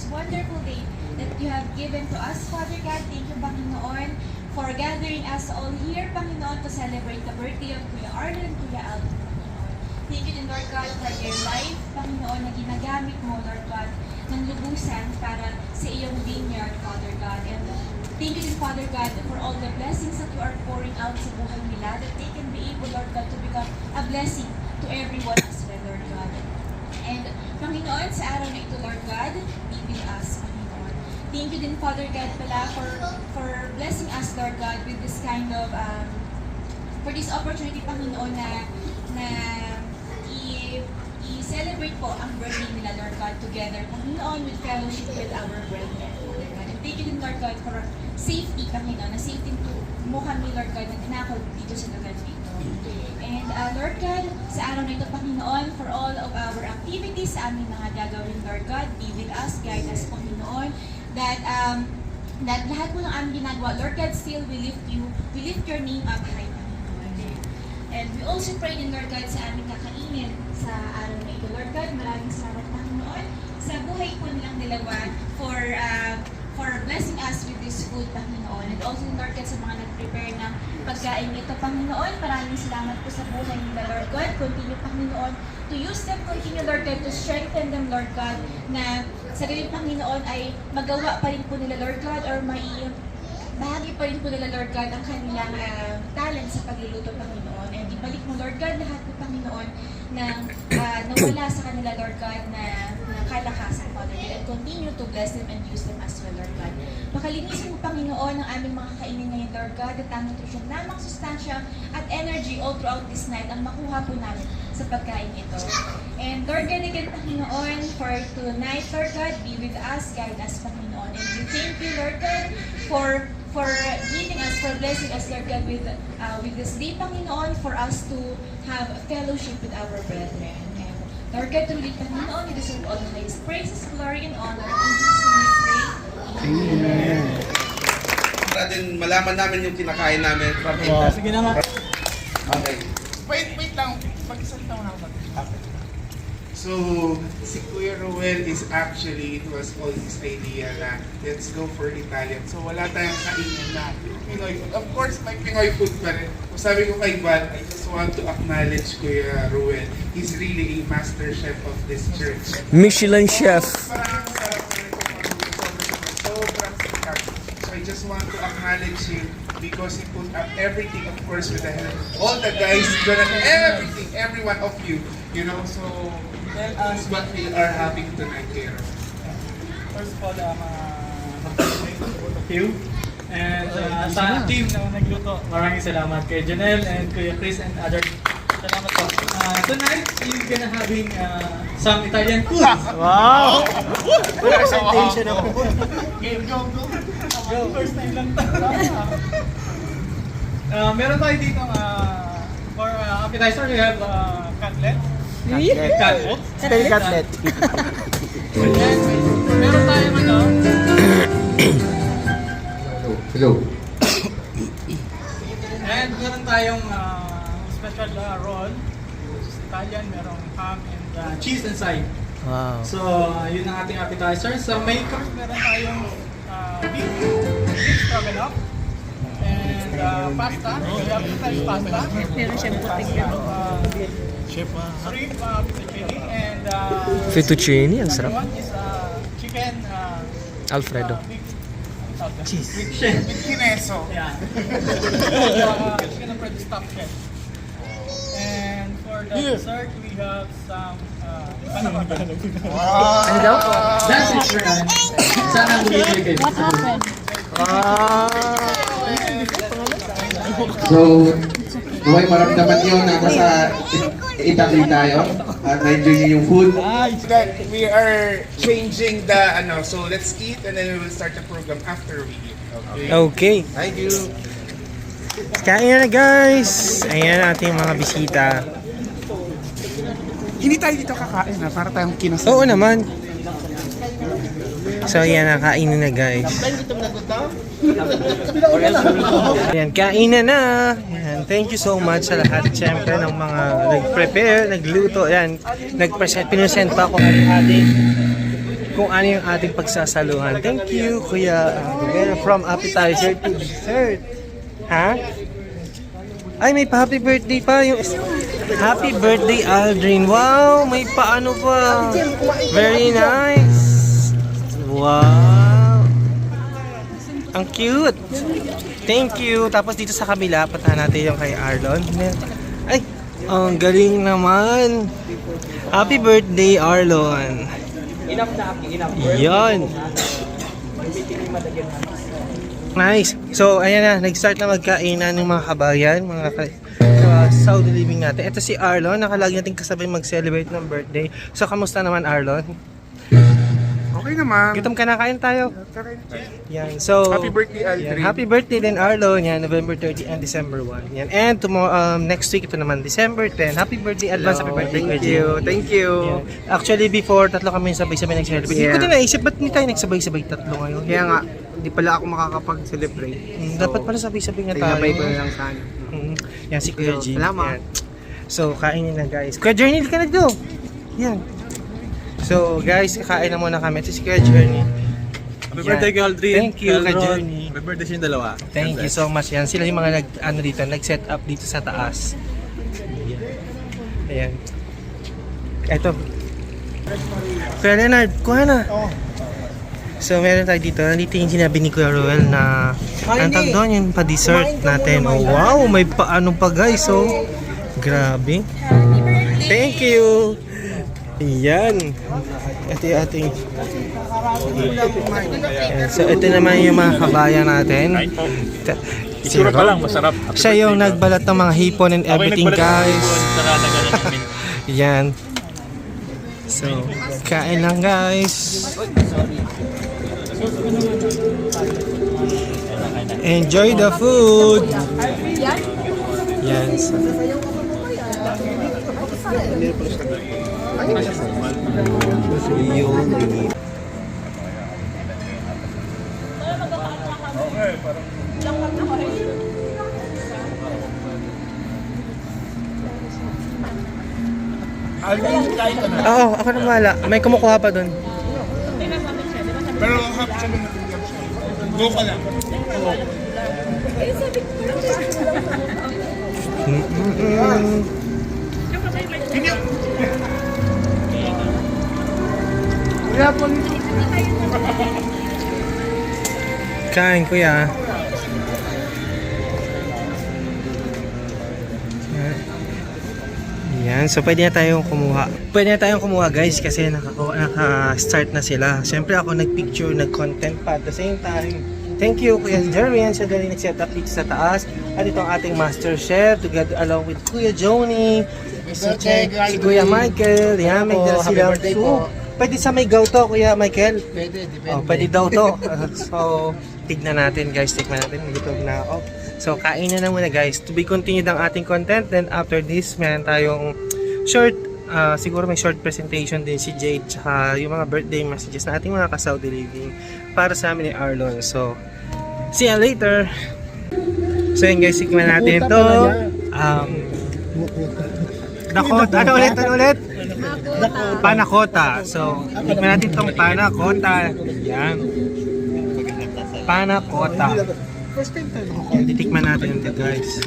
wonderful day that you have given to us, Father God. Thank you, Panginoon, for gathering us all here, Panginoon, to celebrate the birthday of Kuya Arlo and Kuya Aldo, Panginoon. Thank you din, Lord God, for your life, Panginoon, na ginagamit mo, Lord God, ng lubusan para sa iyong vineyard, Father God. And thank you din, Father God, for all the blessings that you are pouring out sa buhay nila, that they can be able, Lord God, to become a blessing to everyone as well, Lord God. And Panginoon, sa araw na ito, Lord God, be with us, Panginoon. Thank you din, Father God, pala for blessing us, Lord God, with this kind of, for this opportunity, Panginoon, na i-celebrate po ang birthday nila, Lord God, together, Panginoon, with fellowship with our brethren, Lord God. And thank you din, Lord God, for safety, Panginoon, na safety mo kami, Lord God, na tinakot dito sa lugar dito. And Lord God, sa araw na ito, Panginoon, for all of our activities, sa aming mga gagawin, Lord God, be with us, guide us, Panginoon, that lahat po ng aming ginagawa, Lord God, still we lift your name up high, Panginoon. And we also pray din, Lord God, sa aming kakainin sa araw na ito, Lord God, maraming salamat, Panginoon, sa buhay po nilang dalawa for blessing us with this food, Panginoon. And also, Lord God, sa mga nag-prepare ng pagkain ito, Panginoon, maraming salamat po sa buhay nila, Lord God. Continue, Panginoon, to use them. Continue, Lord God, to strengthen them, Lord God, na sa galing, Panginoon, ay magawa pa rin po nila, Lord God, or bahagi pa rin po nila, Lord God, ang kanilang talent sa pagluluto, Panginoon. And ibalik mo, Lord God, lahat po, Panginoon, na nawala sa kanila, Lord God, na kalakasan, Father God, and continue to bless them and use them as well, Lord God. Makalinisin mo, Panginoon, ang aming mga kainin ngayon, Lord God, at ang nutrisyon namang sustansya at energy all throughout this night ang makuha po namin sa pagkain ito. And Lord God, again, Panginoon, for tonight, Lord God, be with us, guide us, Panginoon. And we thank you, Lord God, for giving us, for blessing us, Lord God, with this day, Panginoon, for us to have a fellowship with our brethren. And Lord God, truly, Panginoon, you deserve all the highest praises, glory, and honor. In Jesus' name we pray. Amen. Para din malaman namin yung kinakain namin from Oh, sige na nga. Okay. Wait lang. Pag-isalita mo na ako. Okay. So, si Kuya Ruel is actually, it was all his idea na let's go for Italian. So, wala tayong kainin na Pinoy food. Of course, may Pinoy food pa rin. So, sabi ko kay Val, I just want to acknowledge Kuya Ruel. He's really a master chef of this church. Michelin chef. Sobrang sarap na ito. Sobrang sarap. So, I just want to acknowledge him because he put up everything, of course, with the help. All the guys, everything, every one of you, you know, so tell us what we are having tonight here. First of all, mag-thank to both of you. And sa team na nagluto, maraming salamat kay Janelle and Kuya Chris and other. Salamat po. Tonight, we're gonna having some Italian food. Wow! Presentation of food. Go, first time lang. Meron tayo dito for appetizer, we have cutlet. Cutlet. Spell cutlet. And meron tayo Hello. And meron tayong special roll, which is Italian, merong ham and cheese inside. Wow. So, yun ang ating appetizer. Sa main course, meron tayong beef stroganoff and pasta. We have two types pasta. Meron siyang putik yan. Shrimp fettuccine and Fettuccine, ang sarap. one is chicken Alfredo. cheese. With Kineso. Yeah. Chicken Alfredo stuffed shell. And for the dessert, we have some Ano daw? That's it for us. Sana bumibigay. What happened? So, buhay maramdaman nyo na nasa Italy tayo at na-enjoy nyo yung food. That we are changing the so let's eat and then we will start the program after we eat. Okay. Okay. Thank you. Kain na guys. Ayan ang ating mga bisita. Hindi tayo dito kakain para tayong kinasal. Oo naman. So ayan, nakainin na guys. Ayan, kainan na. Ayan, thank you so much sa lahat. Siyempre ng mga nag-prepare, nagluto. Ayan, pinesent pa ako kay ate. kung ano yung ating pagsasaluhan. Thank you, Kuya Rowel, from appetizer to dessert. Ha? Ay, may happy birthday pa yung... Happy birthday, Aldrin. Wow, may paano pa. Very nice. Wow. Ang cute. Thank you. Tapos dito sa kabila, puntahan natin yung kay Arlon. Ay, ang galing naman. Happy birthday, Arlon. Yan. Nice. So, ayan na. Nag-start na magkainan ng mga kabayan, mga Saudi living natin. Ito si Arlon. Nakalagi natin kasabay mag-celebrate ng birthday. So, kamusta naman, Arlon? Okay naman. Gutom ka na, kain tayo. Yan. So, Happy birthday, Aldrin. yan. Happy birthday din, Arlon. Yan, November 30 and December 1. Yan. And tomorrow, next week, ito naman, December 10. Happy birthday, advance. Happy birthday, Thank Kuya you. Jim. Thank you. Yan. Actually, before, tatlo kami sabay-sabay nag-celebrate. Hindi ko din naisip, ba't hindi tayo nagsabay-sabay tatlo ngayon? Kaya nga, hindi pala ako makakapag-celebrate. Dapat pala sabay-sabay nga tayo. Tinabay ko na lang sana. Yan, si Kuya G. Salamat. Yan. So, kainin na guys. Kuya Journey, ka na dito. Yan. So, guys, kakain na muna kami. Ito si Kuya Journey. Happy Yan. birthday, Aldrin. Thank you, Kuya Aldron. Journey. Happy birthday sa yung dalawa. Thank you so much. Yan, sila yung mga nag-set up dito sa taas. Ayan. Ito. Kuya Leonard, kuha na. So, meron tayo dito. Nandito yung sinabi ni Kuya Rowel na ang tawag doon yung pa-dessert natin. Oh, wow, may paano pa guys. Oh, grabe. Thank you. Yan. Ito yung ating... Ayan. So, ito naman yung mga kabayan natin. Siguro pa lang, masarap. Siya yung nagbalat ng mga hipon and everything, guys. Yan. So, kain lang, guys. Enjoy the food. Yan. So, oo, ako na wala. May kumukuha pa doon. Pero happy siya na nabigyan siya. Go ka lang. Kain, kuya. Yan, so pwede na tayong kumuha. Pwede na tayong kumuha guys kasi naka-start na sila. Siyempre ako nag-picture, nag-content pa at the same time. Thank you Kuya Jerry, siya galing nag-set up dito sa taas. At ito ang ating master chef together along with Kuya Joni, si Kuya Michael. Yan, may dala silang soup. Pwede sa may gaw to, Kuya Michael? Pwede, depende. Oh, pwede daw to. So, tignan natin guys, tikman natin. Gutom na ako. So, kain na muna guys. To be continued ang ating content. Then after this, meron tayong short, siguro may short presentation din si Jade. Tsaka yung mga birthday messages na ating mga ka-Saudi living para sa amin ni Arlon. So, see you later. So yun guys, tikman natin ito. Dakota. Ano ulit? Panakota. So, tikman natin itong panakota. Yan. Panakota. Yan, titikman natin ito guys.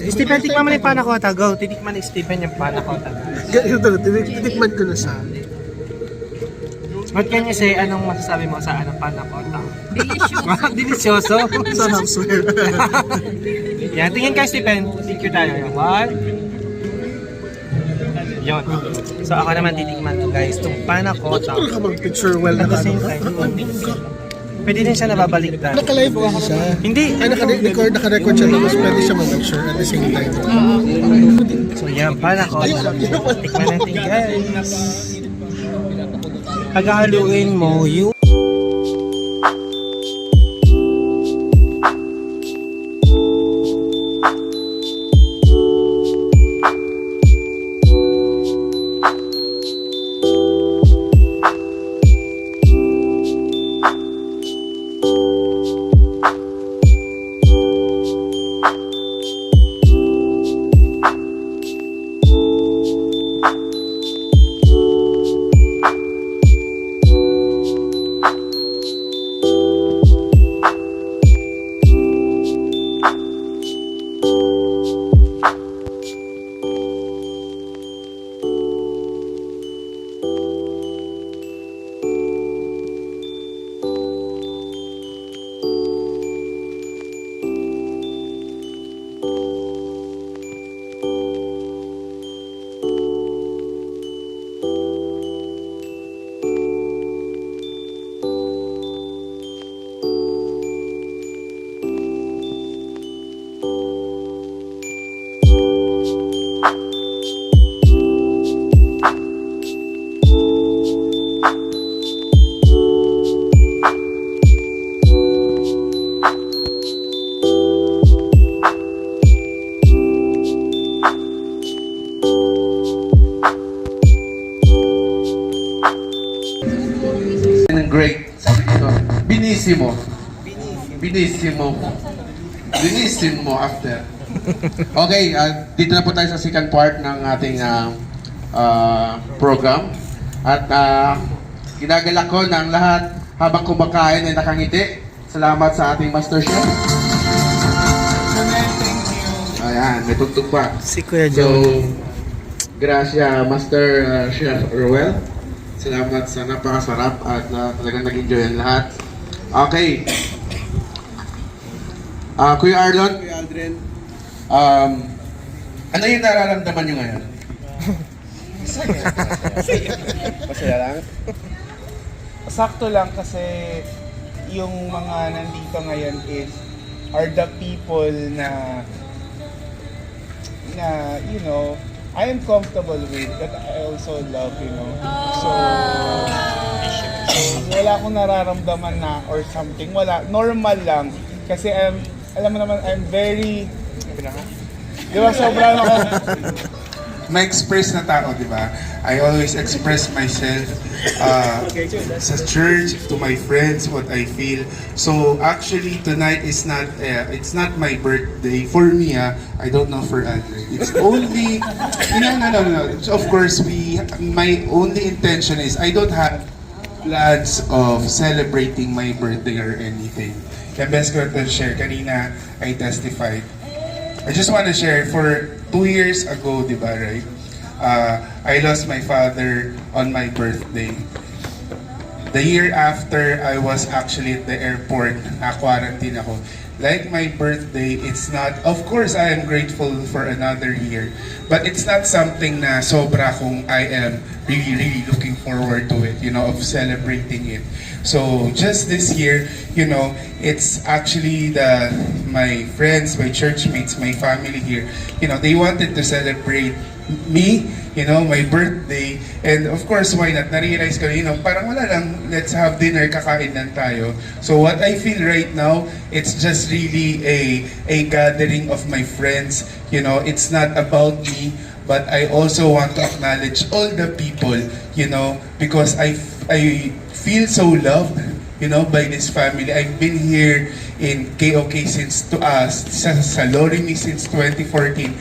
Stephen, tikman mo na yung panakota. Go, titikman ni Stephen yung panakota. Titikman ko na siya. What can you say? Anong masasabi mo sa anong panakota? Delicioso. Sarap swear. Yan, tingin ka Stephen. Picture tayo. Yan, one. Yun. So ako naman titikman to guys. Itong panakota. Ka mag-picture well na At the same time, pwede din siya nababaliktad. Naka-live ba siya? Hindi. Ay, naka-record siya tapos pwede siya mag-picture at the same time. So yan, panakota. Tikman natin guys. Paghahaluin mo yung Binissimo. Binissimo. Binissimo after. Okay, dito na po tayo sa second part ng ating program. At ginagalak ko ng lahat habang kumakain ay nakangiti. Salamat sa ating Master Chef. Janelle, thank you. Ayan, may tugtog pa. Si Kuya So, John. gracias Master Chef Ruel. Salamat sa napakasarap at talagang nag-enjoy ang lahat. Okay. Kuya Arlon. Kuya Aldrin. Ano yung nararamdaman nyo ngayon? Masaya lang? Sakto lang kasi yung mga nandito ngayon are the people na you know, I am comfortable with, that I also love, you know. So wala akong nararamdaman na or something. Wala. Normal lang. Kasi alam mo naman, I'm very, di ba, sobrang ako, ma-express na tao, di ba? I always express myself sa church, to my friends, what I feel. So actually, tonight is not, it's not my birthday. For me, I don't know for Andre. It's only, no. So of course, my only intention is, I don't have plans of celebrating my birthday or anything. Kaya best ko to share, kanina I testified. I just want to share, for 2 years ago, di ba, right? I lost my father on my birthday. The year after, I was actually at the airport, quarantine ako. Like my birthday, it's not, of course, I am grateful for another year, but it's not something na sobra kung I am really looking forward to it, you know, of celebrating it. So just this year, you know, it's actually my friends, my churchmates, my family here, you know, they wanted to celebrate me, you know, my birthday, and of course, why not? Na-realize ko, you know, parang wala lang, let's have dinner, kakain lang tayo. So what I feel right now, it's just really a gathering of my friends, you know, it's not about me, but I also want to acknowledge all the people, you know, because I feel so loved, you know, by this family. I've been here in KOK since sa Lorimi since 2014.